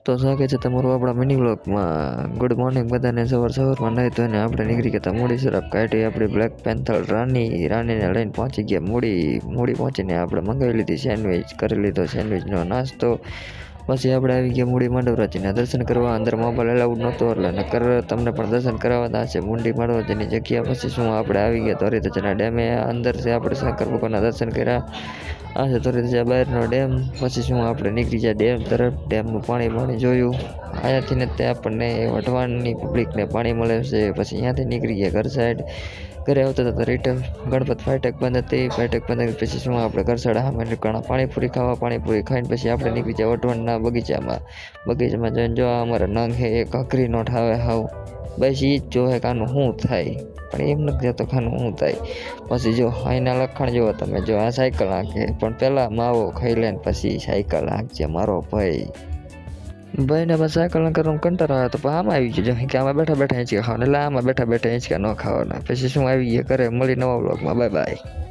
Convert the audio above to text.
તો સ્વાગત છે તમારું આપણા મિની બ્લોગમાં. ગુડ મોર્નિંગ બધાને. સવારમાં નહીં તો એને આપણે નીકળી ગયા મૂડી શરાબ કાઢી આપણી બ્લેક પેન્થર રાણીને લઈને પહોંચી ગયા મૂડી પહોંચીને આપણે મંગાવી લીધી સેન્ડવિચ, કરી લીધો સેન્ડવિચનો નાસ્તો. પછી આપણે આવી ગયા મૂડી માંડવરાજીના દર્શન કરવા. અંદર મોબાઈલ એલાઉડ નહોતો એટલે નકર તમને પણ દર્શન કરાવવાના છે મૂડી માંડવરાજીની જગ્યા. પછી શું આપણે આવી ગયા ધોરીધજાના ડેમે. અંદરથી આપણે શંકર ભગવાનના દર્શન કર્યા. આ છે ધોરીધજા બહારનો ડેમ. પછી શું આપણે નીકળી ગયા ડેમ તરફ. ડેમનું પાણી જોયું. અહીંયાથી ને તે આપણને વઢવાણની પબ્લિકને પાણી મળે છે. પછી અહીંયાથી નીકળી ગયા ઘર સાઈડ. ઘરે આવતા હતા રિટર્ન ગણપત ફાટક બંધ હતી. ફાટક બંધ પછી શું આપણે ઘર સાઈડ સામે નીકળ્યા પાણીપુરી ખાવા. પાણીપુરી ખાઈને પછી આપણે નીકળી ગયા વઢવાણના બગીચામાં જઈને જો અમારા નંગ હે એક અઘરી નોટ આવે હાવ. બસ એ જ જોવે કાનું શું થાય, પણ એમ નથી જતો ખાનું શું થાય. પછી જો અહીંના લખાણ જુઓ તમે, જો આ સાયકલ હાંકે પણ પહેલાં માવો ખાઈ લે ને પછી સાયકલ હાંકજે મારો ભાઈને બસ સાયકલ કરવાનું કંટાળો આવે તો આમાં આવી ગયો કે આમાં બેઠા હિંચકા ખાવાના, એટલે આમાં બેઠા હિંચકા ન ખાવાના. પછી શું આવી ગયા ઘરે. મળી નવા બ્લોગમાં. Bye bye.